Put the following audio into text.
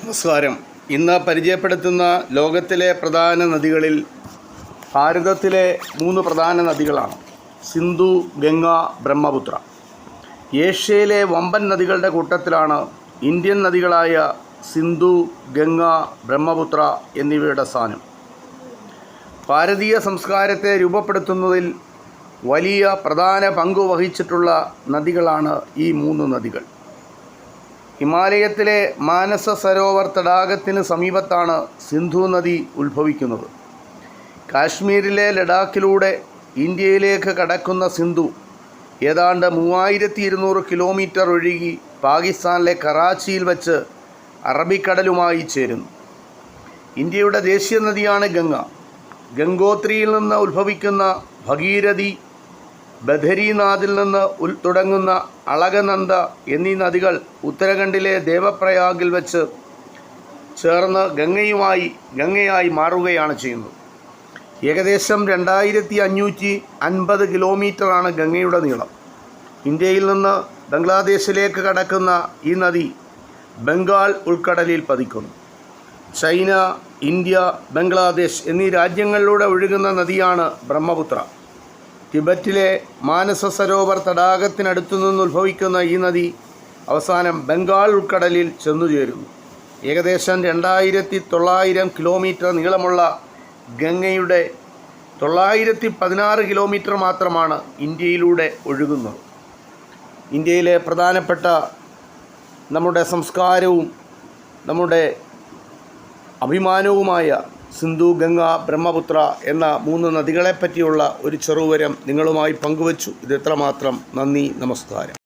നമസ്കാരം. ഇന്ന് പരിചയപ്പെടുത്തുന്ന ലോകത്തിലെ പ്രധാന നദികളിൽ ഭാരതത്തിലെ 3 പ്രധാന നദികളാണ് സിന്ധു, ഗംഗ, ബ്രഹ്മപുത്ര. ഏഷ്യയിലെ വമ്പൻ നദികളുടെ കൂട്ടത്തിലാണ് ഇന്ത്യൻ നദികളായ സിന്ധു, ഗംഗ, ബ്രഹ്മപുത്ര എന്നിവയുടെ സ്ഥാനം. ഭാരതീയ സംസ്കാരത്തെ രൂപപ്പെടുത്തുന്നതിൽ വലിയ പ്രധാന പങ്ക് വഹിച്ചിട്ടുള്ള നദികളാണ് ഈ 3 നദികൾ. ഹിമാലയത്തിലെ മാനസ സരോവർ തടാകത്തിന് സമീപത്താണ് സിന്ധു നദി ഉത്ഭവിക്കുന്നത്. കാശ്മീരിലെ ലഡാക്കിലൂടെ ഇന്ത്യയിലേക്ക് കടക്കുന്ന സിന്ധു ഏതാണ്ട് 3200 കിലോമീറ്റർ ഒഴുകി പാകിസ്ഥാനിലെ കറാച്ചിയിൽ വച്ച് അറബിക്കടലുമായി ചേരുന്നു. ഇന്ത്യയുടെ ദേശീയ നദിയാണ് ഗംഗ. ഗംഗോത്രിയിൽ നിന്ന് ഉത്ഭവിക്കുന്ന ഭഗീരഥി, ബദരീനാഥിൽ നിന്ന് തുടങ്ങുന്ന അളകനന്ദ എന്നീ നദികൾ ഉത്തരാഖണ്ഡിലെ ദേവപ്രയാഗിൽ വെച്ച് ചേർന്ന് ഗംഗയായി മാറുകയാണ് ചെയ്യുന്നത്. ഏകദേശം 2550 കിലോമീറ്ററാണ് ഗംഗയുടെ നീളം. ഇന്ത്യയിൽ നിന്ന് ബംഗ്ലാദേശിലേക്ക് കടക്കുന്ന ഈ നദി ബംഗാൾ ഉൾക്കടലിൽ പതിക്കുന്നു. ചൈന, ഇന്ത്യ, ബംഗ്ലാദേശ് എന്നീ രാജ്യങ്ങളിലൂടെ ഒഴുകുന്ന നദിയാണ് ബ്രഹ്മപുത്ര. ടിബറ്റിലെ മാനസ സരോവർ തടാകത്തിനടുത്തു നിന്ന് ഉത്ഭവിക്കുന്ന ഈ നദി അവസാനം ബംഗാൾ ഉൾക്കടലിൽ ചെന്നുചേരുന്നു. ഏകദേശം 2900 കിലോമീറ്റർ നീളമുള്ള ഗംഗയുടെ 916 കിലോമീറ്റർ മാത്രമാണ് ഇന്ത്യയിലൂടെ ഒഴുകുന്നത്. ഇന്ത്യയിലെ പ്രധാനപ്പെട്ട നമ്മുടെ സംസ്കാരവും നമ്മുടെ അഭിമാനവുമായ സിന്ധു, ഗംഗ, ബ്രഹ്മപുത്ര എന്ന 3 നദികളെപ്പറ്റിയുള്ള ഒരു ചെറുവിവരം നിങ്ങളുമായി പങ്കുവച്ചു. ഇത് എത്രമാത്രം നന്ദി, നമസ്കാരം.